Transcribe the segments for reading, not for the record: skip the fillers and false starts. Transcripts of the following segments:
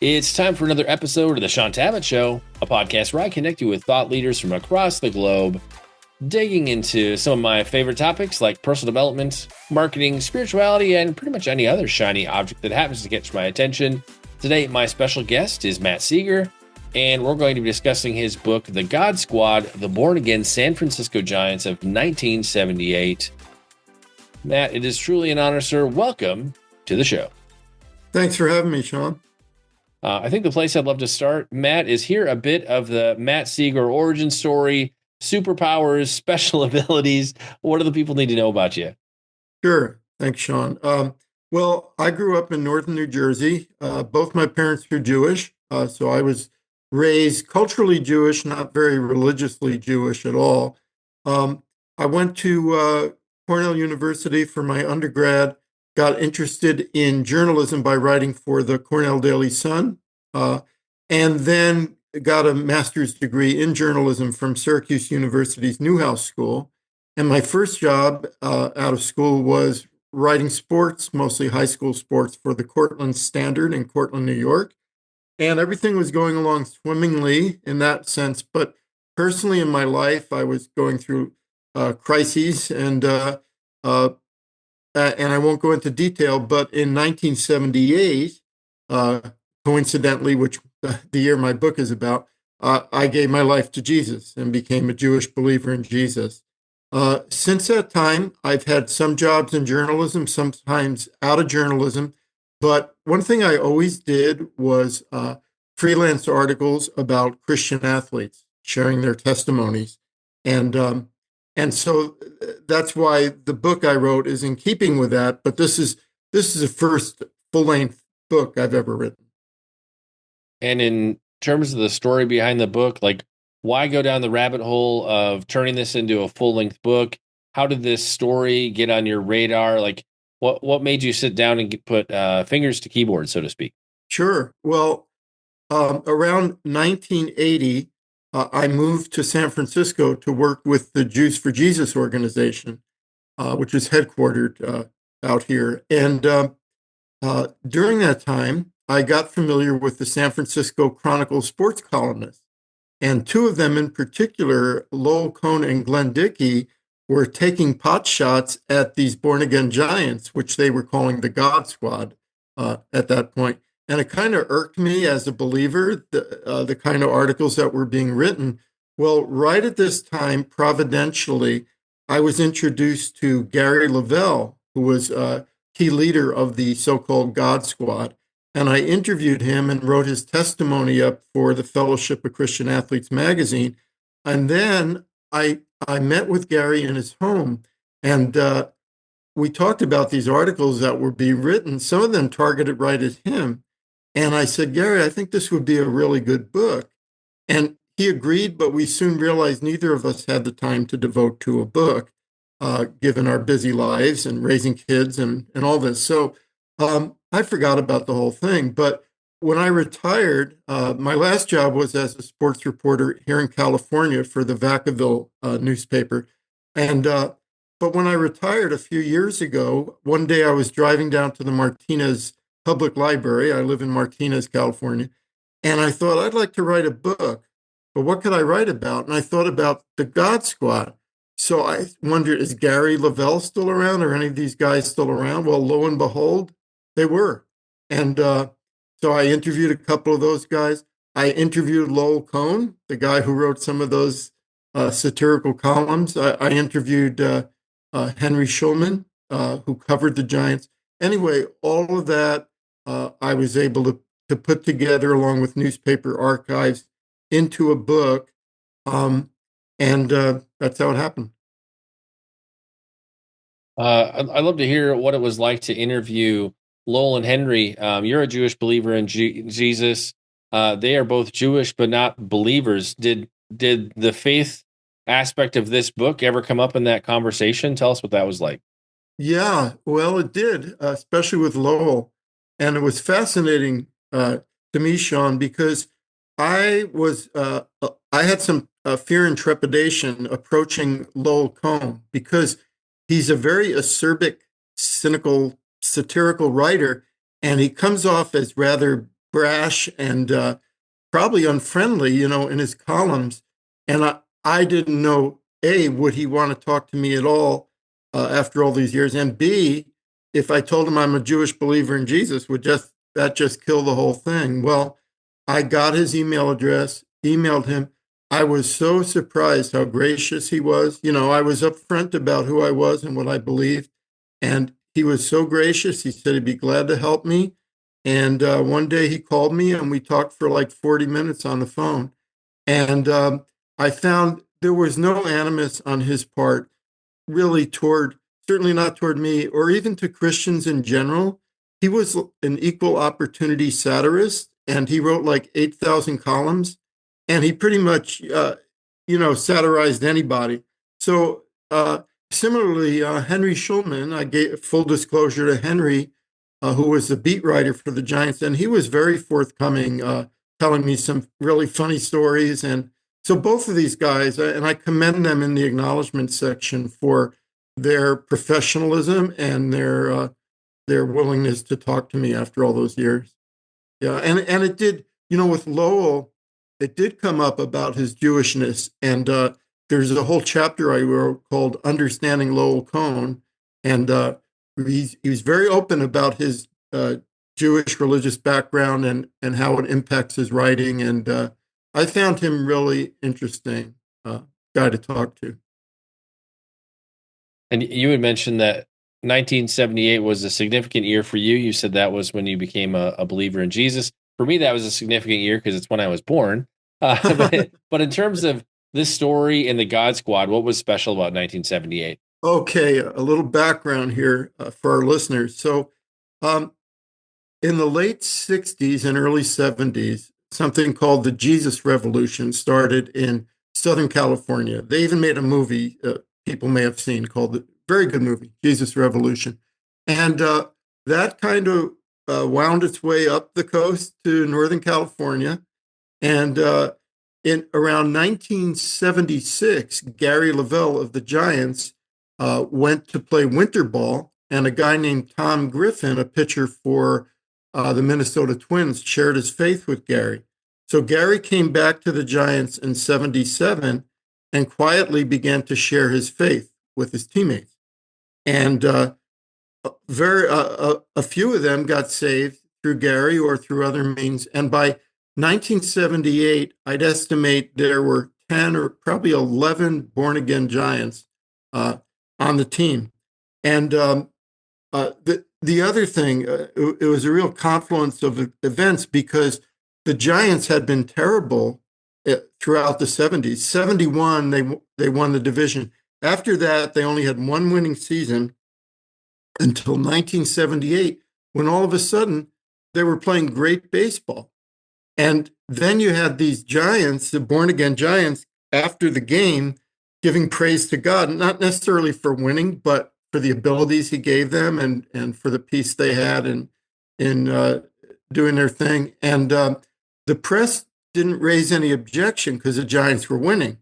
It's time for another episode of the Shaun Tabatt Show, a podcast where I connect you with thought leaders from across the globe, digging into some of my favorite topics like personal development, marketing, spirituality, and pretty much any other shiny object that happens to catch my attention. Today, my special guest is Matt Seeger, and we're going to be discussing his book, The God Squad, The Born-Again San Francisco Giants of 1978. Matt, it is truly an honor, sir. Welcome to the show. Thanks for having me, Shaun. I think the place I'd love to start, Matt, is hear a bit of the Matt Seeger origin story, superpowers, special abilities. What do the people need to know about you? Sure. Thanks, Shaun. Well, I grew up in northern New Jersey. Both my parents were Jewish, so I was raised culturally Jewish, not very religiously Jewish at all. I went to Cornell University for my undergrad, got interested in journalism by writing for the Cornell Daily Sun, and then got a master's degree in journalism from Syracuse University's Newhouse School. And my first job out of school was writing sports, mostly high school sports, for the Cortland Standard in Cortland, New York. And everything was going along swimmingly in that sense. But personally in my life, I was going through crises, and I won't go into detail, but in 1978, coincidentally, which the year my book is about, I gave my life to Jesus and became a Jewish believer in Jesus. Since that time, I've had some jobs in journalism, sometimes out of journalism, but one thing I always did was freelance articles about Christian athletes, sharing their testimonies. And so that's why the book I wrote is in keeping with that. But this is the first full-length book I've ever written. And in terms of the story behind the book, like, why go down the rabbit hole of turning this into a full-length book? How did this story get on your radar? Like, what made you sit down and put fingers to keyboard, so to speak? Sure. Well, around 1980, I moved to San Francisco to work with the Jews for Jesus organization, which is headquartered out here. And during that time, I got familiar with the San Francisco Chronicle sports columnists. And two of them in particular, Lowell Cohn and Glenn Dickey, were taking pot shots at these born-again giants, which they were calling the God Squad at that point. And it kind of irked me as a believer, the kind of articles that were being written. Well, right at this time, providentially, I was introduced to Gary Lavelle, who was a key leader of the so-called God Squad. And I interviewed him and wrote his testimony up for the Fellowship of Christian Athletes magazine. And then I met with Gary in his home, and we talked about these articles that were being written, some of them targeted right at him. And I said, Gary, I think this would be a really good book. And he agreed, but we soon realized neither of us had the time to devote to a book, given our busy lives and raising kids and all this. So I forgot about the whole thing. But when I retired, my last job was as a sports reporter here in California for the Vacaville newspaper. And but when I retired a few years ago, one day I was driving down to the Martinez Public Library. I live in Martinez, California. And I thought, I'd like to write a book. But what could I write about? And I thought about the God Squad. So I wondered, is Gary Lavelle still around? Or any of these guys still around? Well, lo and behold, they were. And so I interviewed a couple of those guys. I interviewed Lowell Cohn, the guy who wrote some of those satirical columns. I interviewed Henry Schulman, who covered the Giants. Anyway, all of that I was able to put together along with newspaper archives into a book, and that's how it happened. I'd love to hear what it was like to interview Lowell and Henry. You're a Jewish believer in Jesus. They are both Jewish, but not believers. Did the faith aspect of this book ever come up in that conversation? Tell us what that was like. Yeah, well, it did, especially with Lowell. And it was fascinating to me, Shaun, because I had some fear and trepidation approaching Lowell Cohn because he's a very acerbic, cynical, satirical writer, and he comes off as rather brash and probably unfriendly, in his columns. And I didn't know, A, would he want to talk to me at all after all these years? And B, if I told him I'm a Jewish believer in Jesus, would that just kill the whole thing? Well, I got his email address, emailed him. I was so surprised how gracious he was. I was upfront about who I was and what I believed. And he was so gracious. He said he'd be glad to help me. And one day he called me and we talked for like 40 minutes on the phone. And I found there was no animus on his part, really, certainly not toward me or even to Christians in general. He was an equal opportunity satirist and he wrote like 8,000 columns and he pretty much, satirized anybody. So similarly, Henry Schulman, I gave full disclosure to Henry, who was the beat writer for the Giants, and he was very forthcoming, telling me some really funny stories. And so both of these guys, and I commend them in the acknowledgement section for their professionalism and their willingness to talk to me after all those years. Yeah, and it did, with Lowell, it did come up about his Jewishness, and there's a whole chapter I wrote called "Understanding Lowell Cohn," and he was very open about his Jewish religious background and how it impacts his writing, and I found him really interesting guy to talk to. And you had mentioned that 1978 was a significant year for you. You said that was when you became a believer in Jesus. For me, that was a significant year because it's when I was born. But in terms of this story and the God Squad, what was special about 1978? Okay, a little background here for our listeners. So, um, in the late 60s and early 70s, something called the Jesus Revolution started in Southern California. They even made a movie people may have seen called the very good movie, Jesus Revolution. And that kind of wound its way up the coast to Northern California. And in around 1976, Gary Lavelle of the Giants went to play winter ball, and a guy named Tom Griffin, a pitcher for the Minnesota Twins, shared his faith with Gary. So Gary came back to the Giants in 77 and quietly began to share his faith with his teammates. And a few of them got saved through Gary or through other means. And by 1978, I'd estimate there were 10 or probably 11 born again Giants on the team. And the other thing, it was a real confluence of events because the Giants had been terrible throughout the 70s. 71, they won the division. After that, they only had one winning season until 1978, when all of a sudden they were playing great baseball. And then you had these Giants, the born again Giants, after the game, giving praise to God, not necessarily for winning, but for the abilities he gave them and for the peace they had in doing their thing. And the press didn't raise any objection because the Giants were winning.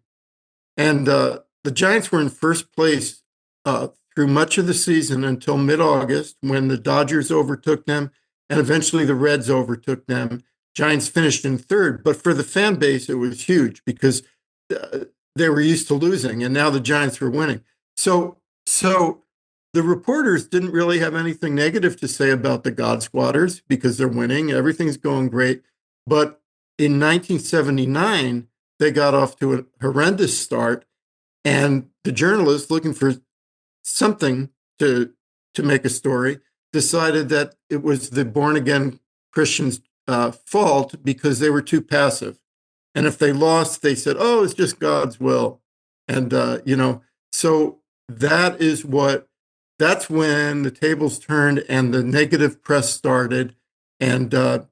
And the Giants were in first place through much of the season until mid-August when the Dodgers overtook them and eventually the Reds overtook them. Giants finished in third, but for the fan base, it was huge because they were used to losing and now the Giants were winning. So the reporters didn't really have anything negative to say about the God Squatters because they're winning. Everything's going great. But in 1979, they got off to a horrendous start. And the journalists looking for something to make a story decided that it was the born again Christians' fault because they were too passive. And if they lost, they said, "Oh, it's just God's will." And so that's when the tables turned and the negative press started. And but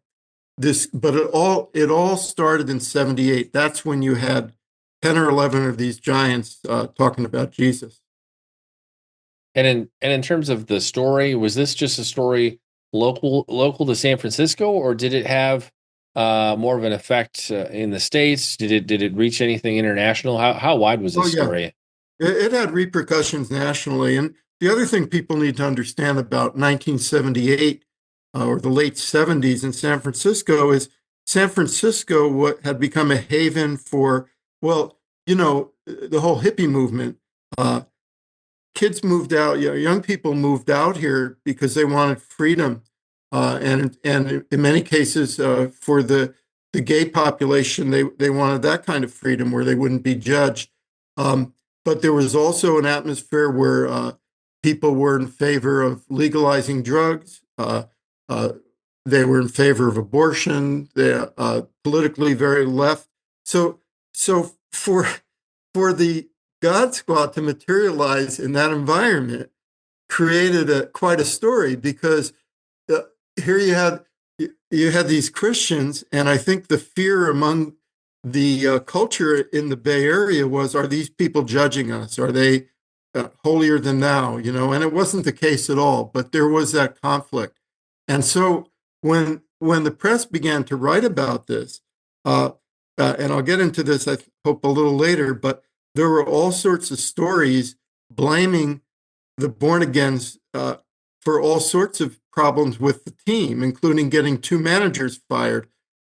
it all started in 78. That's when you had 10 or 11 of these giants talking about Jesus. And in terms of the story, was this just a story local to San Francisco, or did it have more of an effect in the States? Did it reach anything international? How wide was Oh, this yeah. story? It had repercussions nationally. And the other thing people need to understand about 1978 or the late 70s in San Francisco is San Francisco had become a haven for, well, the whole hippie movement. Uh, Kids moved out, young people moved out here because they wanted freedom, and in many cases, for the gay population, they wanted that kind of freedom where they wouldn't be judged. Um, but there was also an atmosphere where people were in favor of legalizing drugs. Uh, they were in favor of abortion. They're politically very left. So, so for the God Squad to materialize in that environment created quite a story because uh, here you had these Christians, and I think the fear among the culture in the Bay Area was: are these people judging us? Are they holier than thou? And it wasn't the case at all. But there was that conflict, and so when the press began to write about this, uh, and I'll get into this, I hope, a little later, but there were all sorts of stories blaming the born agains for all sorts of problems with the team, including getting two managers fired.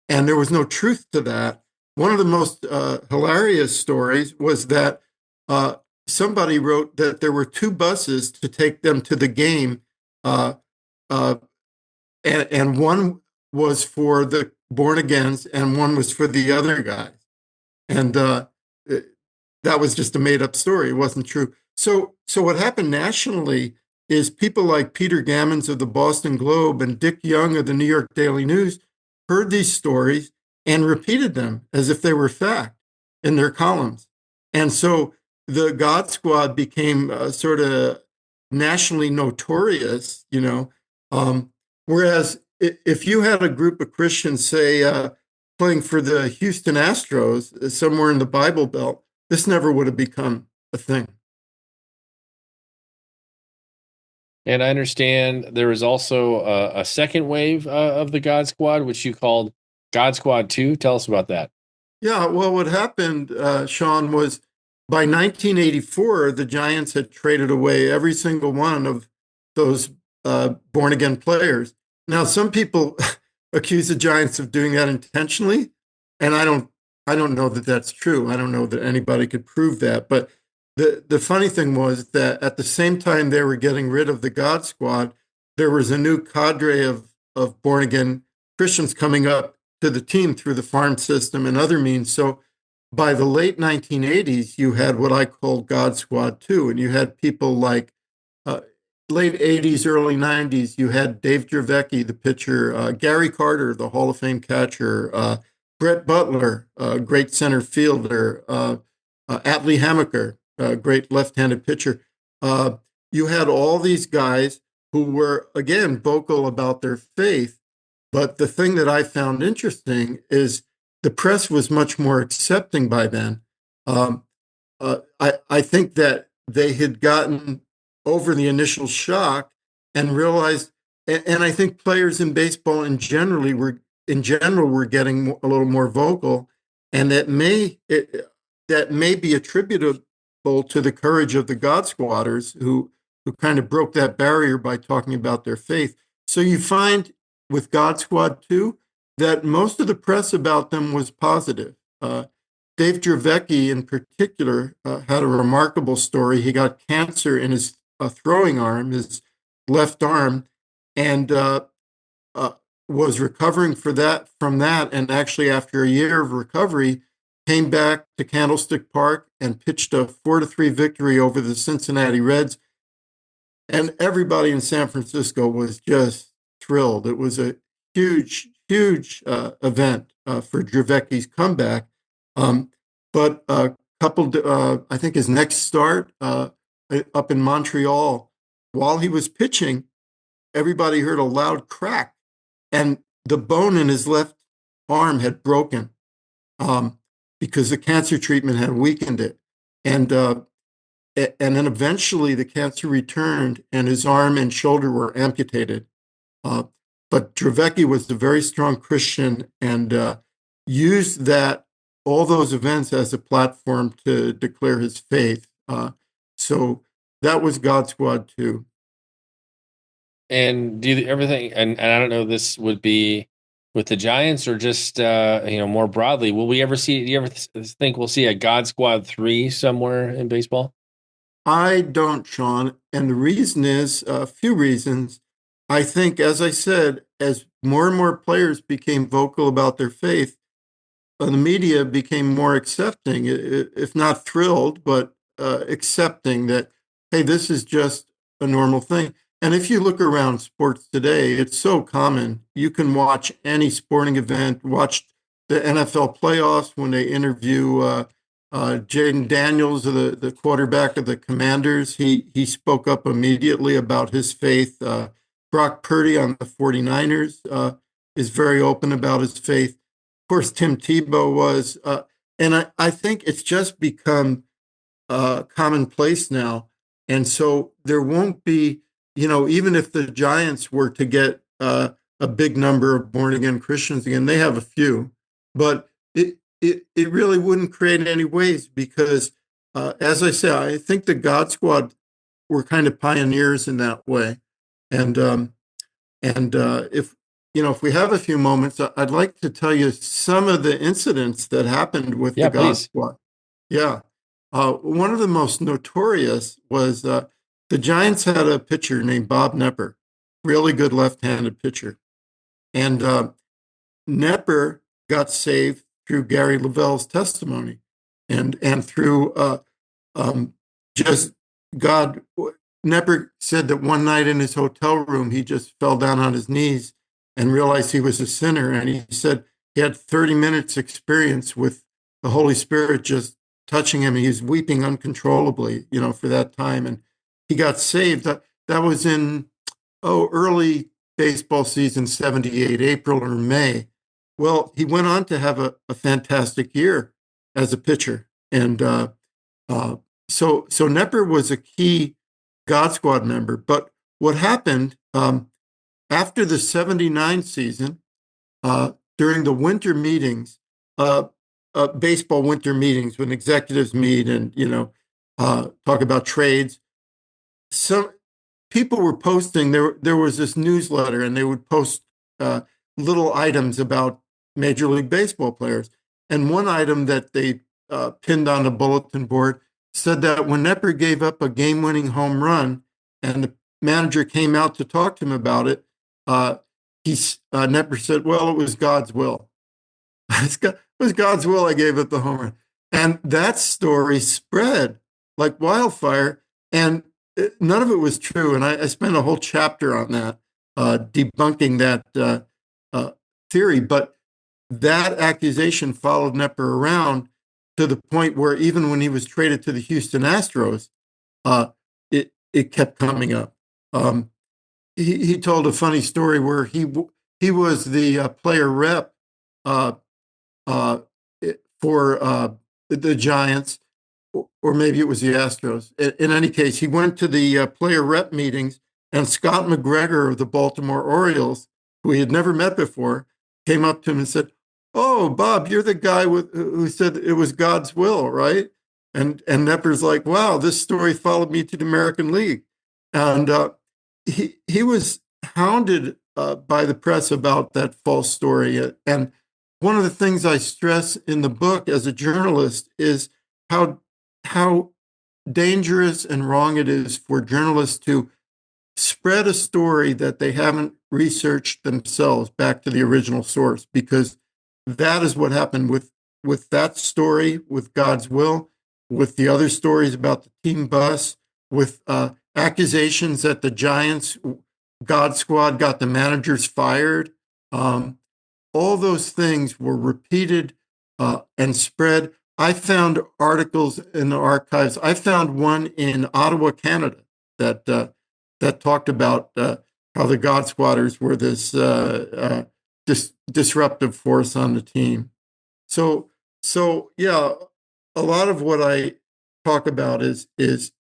And there was no truth to that. One of the most hilarious stories was that uh, somebody wrote that there were two buses to take them to the game, uh, uh, and one was for the born agains, and one was for the other guys. And that was just a made up story. It wasn't true. So what happened nationally is people like Peter Gammons of the Boston Globe and Dick Young of the New York Daily News heard these stories and repeated them as if they were fact in their columns. And so the God Squad became sort of nationally notorious, Um, whereas if you had a group of Christians, say, playing for the Houston Astros somewhere in the Bible Belt, this never would have become a thing. And I understand there was also a second wave of the God Squad, which you called God Squad 2. Tell us about that. Yeah, well, what happened, Shaun, was by 1984, the Giants had traded away every single one of those born again players. Now, some people accuse the Giants of doing that intentionally, and I don't know that that's true. I don't know that anybody could prove that. But the funny thing was that at the same time they were getting rid of the God Squad, there was a new cadre of born again Christians coming up to the team through the farm system and other means. So by the late 1980s, you had what I call God Squad 2, and you had people like uh, late 80s, early 90s, you had Dave Dravecki, the pitcher, Gary Carter, the Hall of Fame catcher, Brett Butler, great center fielder, Atlee Hammaker, great left-handed pitcher. Uh, you had all these guys who were, again, vocal about their faith. But the thing that I found interesting is the press was much more accepting by then. Um, I think that they had gotten over the initial shock and realized, and I think players in baseball in general were getting a little more vocal, and that may be attributable to the courage of the God Squatters who kind of broke that barrier by talking about their faith. So you find with God Squad 2 that most of the press about them was positive. Dave Dravecki, in particular, had a remarkable story. He got cancer in his throwing arm, his left arm, and uh, was recovering from that. And actually, after a year of recovery, came back to Candlestick Park and pitched a 4-3 victory over the Cincinnati Reds. And everybody in San Francisco was just thrilled. It was a huge, huge event for Dravecki's comeback. Um, but coupled, I think his next start up in Montreal, while he was pitching, everybody heard a loud crack, and the bone in his left arm had broken because the cancer treatment had weakened it. And and then eventually the cancer returned and his arm and shoulder were amputated. Uh, but Dravecki was a very strong Christian and used all those events as a platform to declare his faith. So that was God Squad 2. And do you, everything, and I don't know, this would be with the Giants or just more broadly. Will we ever see? Do you ever think we'll see a God Squad 3 somewhere in baseball? I don't, Sean. And the reason is a few reasons. I think, as I said, as more and more players became vocal about their faith, the media became more accepting, if not thrilled, but accepting that, hey, this is just a normal thing. And if you look around sports today, it's so common. You can watch any sporting event, watch the NFL playoffs when they interview Jaden Daniels, the quarterback of the Commanders. He spoke up immediately about his faith. Brock Purdy on the 49ers is very open about his faith. Of course, Tim Tebow was, and I think it's just become commonplace now. And so there won't be, even if the Giants were to get a big number of born again Christians again, they have a few, but it really wouldn't create any waves because, as I say, I think the God Squad were kind of pioneers in that way. And if we have a few moments, I'd like to tell you some of the incidents that happened with the Yeah, God please. Squad. Yeah. One of the most notorious was the Giants had a pitcher named Bob Nepper, really good left-handed pitcher. And Nepper got saved through Gary Lavelle's testimony and through um, just God. Nepper said that one night in his hotel room, he just fell down on his knees and realized he was a sinner. And he said he had 30 minutes experience with the Holy Spirit just touching him. He was weeping uncontrollably, for that time. And he got saved. That was in, early baseball season 78, April or May. Well, he went on to have a fantastic year as a pitcher. And uh, so Nepper was a key God Squad member. But what happened after the 79 season, during the winter meetings, baseball winter meetings when executives meet and, talk about trades, some people were posting, there was this newsletter and they would post uh, little items about Major League Baseball players. And one item that they pinned on the bulletin board said that when Nepper gave up a game-winning home run and the manager came out to talk to him about it, uh, Nepper said, well, it was God's will. It was God's will I gave up the home run. And that story spread like wildfire. And none of it was true. And I spent a whole chapter on that, debunking that theory. But that accusation followed Nepper around to the point where even when he was traded to the Houston Astros, it kept coming up. He told a funny story where he was the player rep uh, uh, for the Giants, or maybe it was the Astros. In any case, he went to the player rep meetings, and Scott McGregor of the Baltimore Orioles, who he had never met before, came up to him and said, "Oh, Bob, you're the guy who said it was God's will, right?" And Nepper's like, "Wow, this story followed me to the American League," and he was hounded by the press about that false story. And one of the things I stress in the book as a journalist is how dangerous and wrong it is for journalists to spread a story that they haven't researched themselves back to the original source, because that is what happened with that story, with God's will, with the other stories about the team bus, with accusations that the Giants God Squad got the managers fired. All those things were repeated and spread. I found articles in the archives. I found one in Ottawa, Canada, that talked about how the God Squatters were this disruptive force on the team. So yeah, a lot of what I talk about is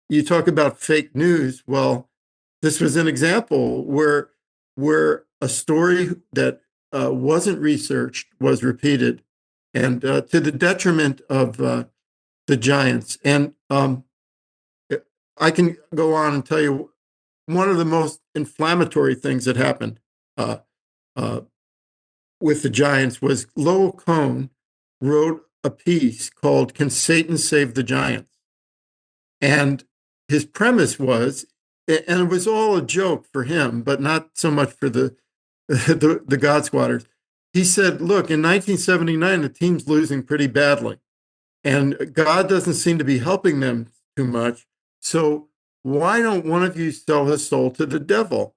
you talk about fake news. Well, this was an example where a story that wasn't researched was repeated, and to the detriment of the Giants. And I can go on and tell you one of the most inflammatory things that happened uh, uh, with the Giants was Lowell Cohn wrote a piece called "Can Satan Save the Giants?" And his premise was, and it was all a joke for him, but not so much for the God Squatters. He said, "Look, in 1979, the team's losing pretty badly, and God doesn't seem to be helping them too much. So why don't one of you sell his soul to the devil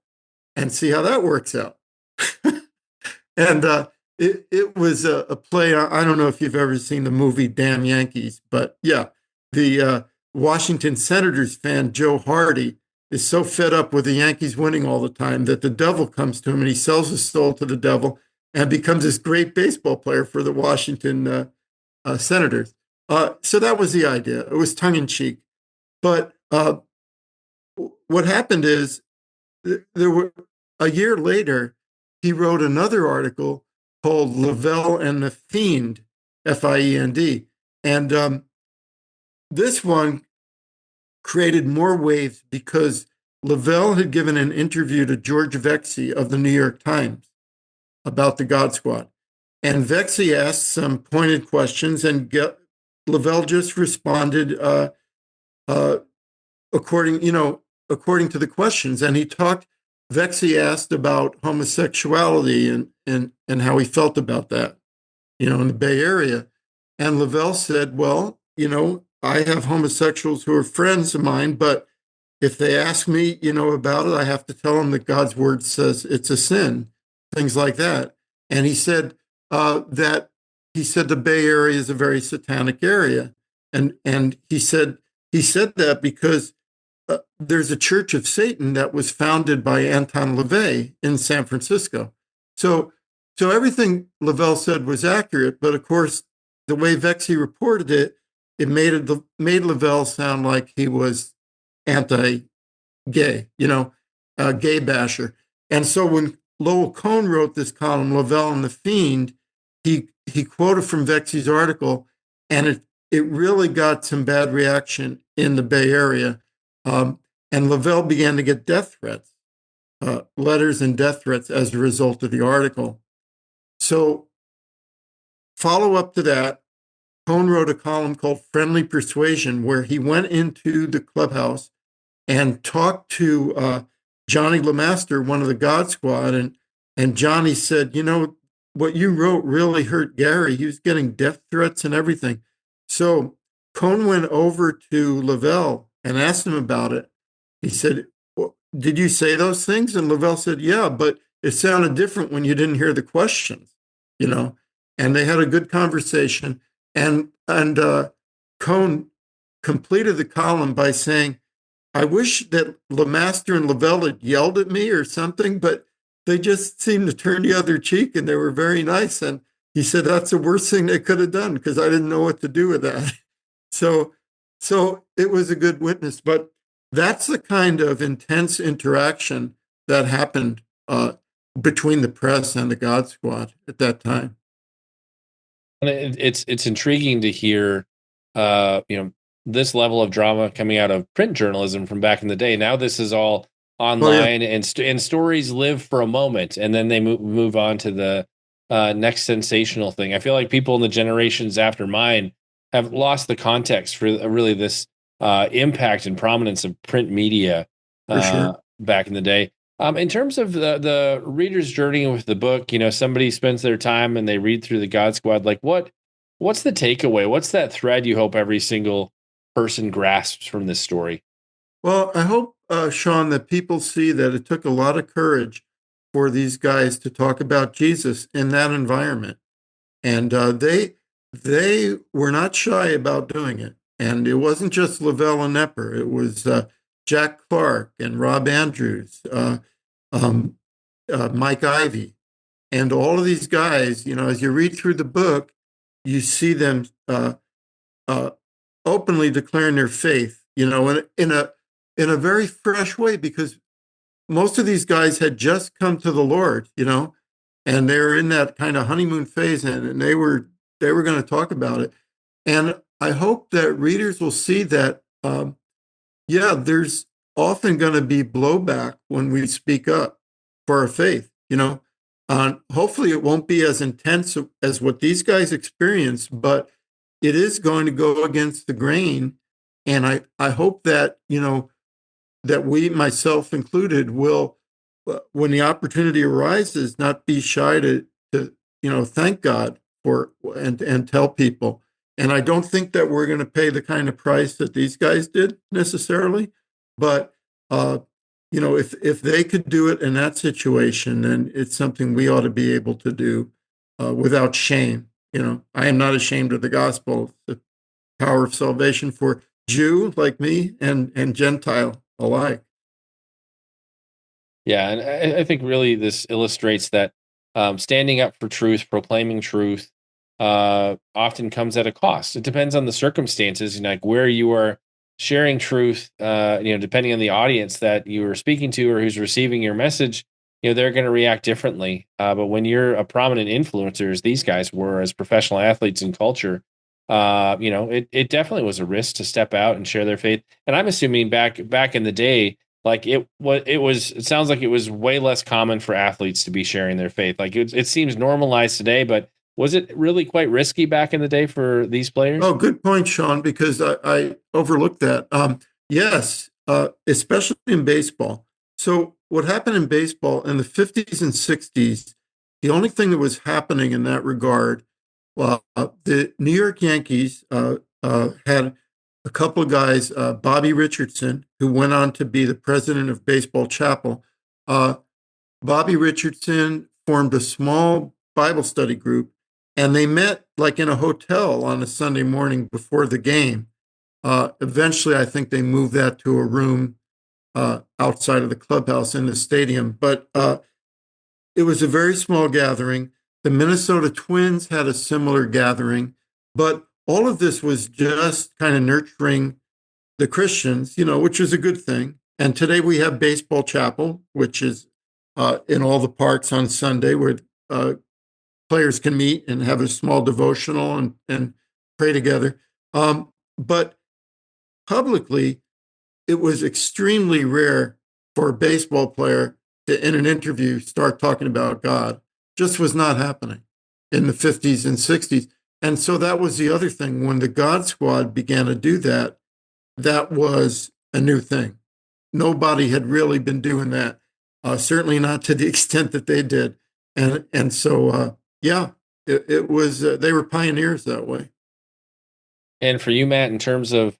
and see how that works out?" And it was a play. I don't know if you've ever seen the movie Damn Yankees, but yeah, the Washington Senators fan Joe Hardy is so fed up with the Yankees winning all the time that the devil comes to him and he sells his soul to the devil and becomes this great baseball player for the Washington Senators. So that was the idea. It was tongue in cheek. But what happened is there were a year later, he wrote another article called Lavelle and the Fiend, Fiend. And this one created more waves because Lavelle had given an interview to George Vexey of the New York Times about the God Squad. And Vexey asked some pointed questions, and Lavelle just responded uh, according to the questions. And he talked. Vexey asked about homosexuality and how he felt about that, in the Bay Area. And Lavelle said, "Well, I have homosexuals who are friends of mine, but if they ask me, about it, I have to tell them that God's word says it's a sin, things like that." And he said that the Bay Area is a very satanic area, and he said that because there's a Church of Satan that was founded by Anton LaVey in San Francisco. So, so everything Lavelle said was accurate, but of course, the way Vexey reported it, it made Lavelle sound like he was anti-gay, gay basher. And so when Lowell Cohn wrote this column, Lavelle and the Fiend, he quoted from Vexey's article, and it really got some bad reaction in the Bay Area. And Lavelle began to get death threats, letters and death threats as a result of the article. So, follow up to that, Cohn wrote a column called Friendly Persuasion, where he went into the clubhouse and talked to Johnny LeMaster, one of the God Squad, and Johnny said, what you wrote really hurt Gary. He was getting death threats and everything. So Cohn went over to Lavelle and asked him about it. He said, "Well, did you say those things?" And Lavelle said, "Yeah, but it sounded different when you didn't hear the questions, you know." And they had a good conversation. And Cohn completed the column by saying, "I wish that LeMaster and Lavelle had yelled at me or something, but they just seemed to turn the other cheek and they were very nice." And he said, "That's the worst thing they could have done because I didn't know what to do with that." So, so it was a good witness, but that's the kind of intense interaction that happened between the press and the God Squad at that time. And it's intriguing to hear, this level of drama coming out of print journalism from back in the day. Now this is all Oh yeah, online, and stories live for a moment, and then they move on to the next sensational thing. I feel like people in the generations after mine have lost the context for really this impact and prominence of print media for sure. back in the day. In terms of the reader's journey with the book, somebody spends their time and they read through the God Squad. Like, what's the takeaway? What's that thread you hope every single person grasps from this story? Well, I hope, Shaun, that people see that it took a lot of courage for these guys to talk about Jesus in that environment, and they were not shy about doing it. And it wasn't just Lavelle and Nepper; it was Jack Clark and Rob Andrews, um, Mike Ivey, and all of these guys. As you read through the book, you see them uh, openly declaring their faith. In a very fresh way, because most of these guys had just come to the Lord, and they were in that kind of honeymoon phase, and they were going to talk about it. And I hope that readers will see that, yeah, there's often going to be blowback when we speak up for our faith. Hopefully it won't be as intense as what these guys experience, but it is going to go against the grain. And I hope that, that we, myself included, will, when the opportunity arises, not be shy to thank God for and tell people. And I don't think that we're going to pay the kind of price that these guys did necessarily, but uh, if they could do it in that situation, then it's something we ought to be able to do without shame. I am not ashamed of the gospel, the power of salvation for Jew like me and Gentile alike. Yeah, and I think really this illustrates that standing up for truth, proclaiming truth, often comes at a cost. It depends on the circumstances, like where you are sharing truth. Depending on the audience that you are speaking to or who's receiving your message, they're going to react differently. But when you're a prominent influencer, as these guys were as professional athletes in culture, it definitely was a risk to step out and share their faith. And I'm assuming back in the day, like it sounds like it was way less common for athletes to be sharing their faith. Like it seems normalized today, but was it really quite risky back in the day for these players? Oh, good point, Shaun, because I overlooked that. Yes, especially in baseball. So, what happened in baseball in the 50s and 60s, the only thing that was happening in that regard, well, the New York Yankees had a couple of guys, Bobby Richardson, who went on to be the president of Baseball Chapel. Uh, Bobby Richardson formed a small Bible study group, and they met like in a hotel on a Sunday morning before the game. Eventually, I think they moved that to a room outside of the clubhouse in the stadium, but it was a very small gathering. The Minnesota Twins had a similar gathering, but all of this was just kind of nurturing the Christians, which is a good thing. And today we have Baseball Chapel, which is in all the parks on Sunday where uh, players can meet and have a small devotional and pray together. But publicly, it was extremely rare for a baseball player to, in an interview, start talking about God. Just was not happening in the 50s and 60s. And so that was the other thing. When the God Squad began to do that, that was a new thing. Nobody had really been doing that, certainly not to the extent that they did. And so, yeah, it was, they were pioneers that way. And for you, Matt, in terms of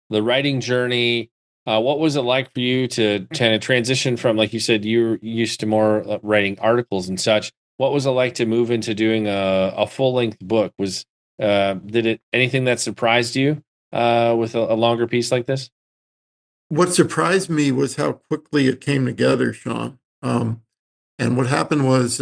the writing journey, what was it like for you to kind of transition from, like you said, you're used to more writing articles and such? What was it like to move into doing a full length book? Did it anything that surprised you with a longer piece like this? What surprised me was how quickly it came together, Shaun. And what happened was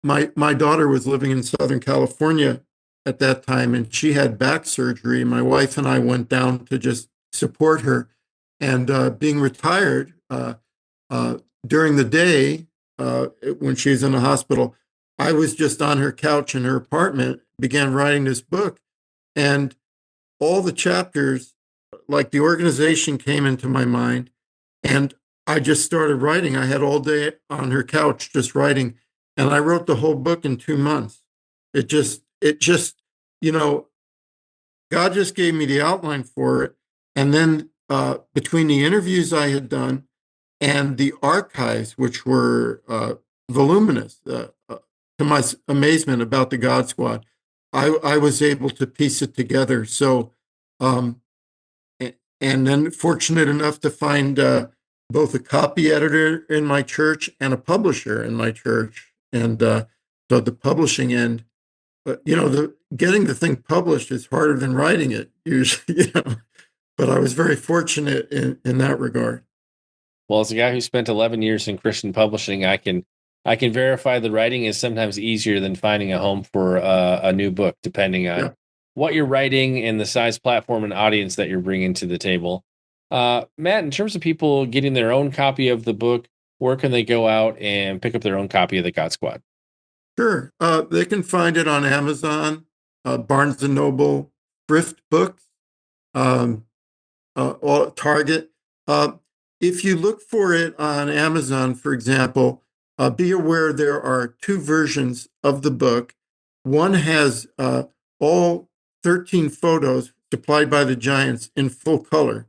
my daughter was living in Southern California at that time, and she had back surgery. My wife and I went down to just support her. And being retired uh, during the day, when she was in the hospital, I was just on her couch in her apartment, began writing this book. And all the chapters, like the organization came into my mind, and I just started writing. I had all day on her couch just writing, and I wrote the whole book in 2 months. It just, you know, God just gave me the outline for it. And then between the interviews I had done and the archives, which were voluminous, to my amazement about the God Squad, I was able to piece it together. So, um, and then fortunate enough to find both a copy editor in my church and a publisher in my church. And so the publishing end, but the getting the thing published is harder than writing it usually. But I was very fortunate in that regard. Well, as a guy who spent 11 years in Christian publishing, I can verify the writing is sometimes easier than finding a home for a new book, depending on Yeah, what you're writing and the size, platform, and audience that you're bringing to the table. Matt, in terms of people getting their own copy of the book, where can they go out and pick up their own copy of the God Squad? sure. They can find it on Amazon, Barnes and Noble, Thrift Books, um, or Target. If you look for it on Amazon, for example, be aware there are two versions of the book. One has all 13 photos supplied by the Giants in full color,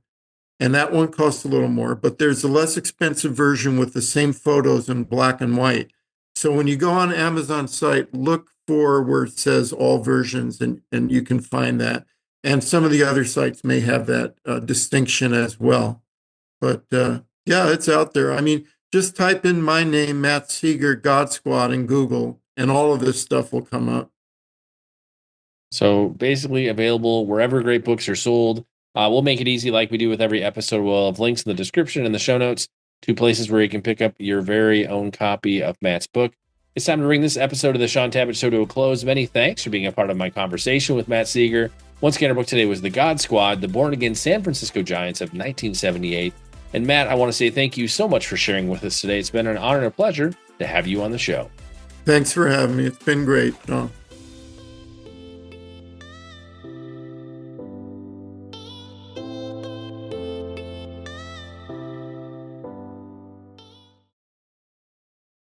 and that one costs a little more, but there's a less expensive version with the same photos in black and white. So when you go on Amazon site, look for where it says all versions, and you can find that. And some of the other sites may have that distinction as well. But yeah, it's out there. I mean, just type in my name, Matt Seeger, God Squad, in Google, and all of this stuff will come up. So basically available wherever great books are sold. We'll make it easy like we do with every episode. We'll have links in the description and the show notes to places where you can pick up your very own copy of Matt's book. It's time to bring this episode of the Shaun Tabatt Show to a close. Many thanks for being a part of my conversation with Matt Seeger. Once again, our book today was The God Squad, the born-again San Francisco Giants of 1978. And Matt, I want to say thank you so much for sharing with us today. It's been an honor and a pleasure to have you on the show. Thanks for having me. It's been great, Shaun.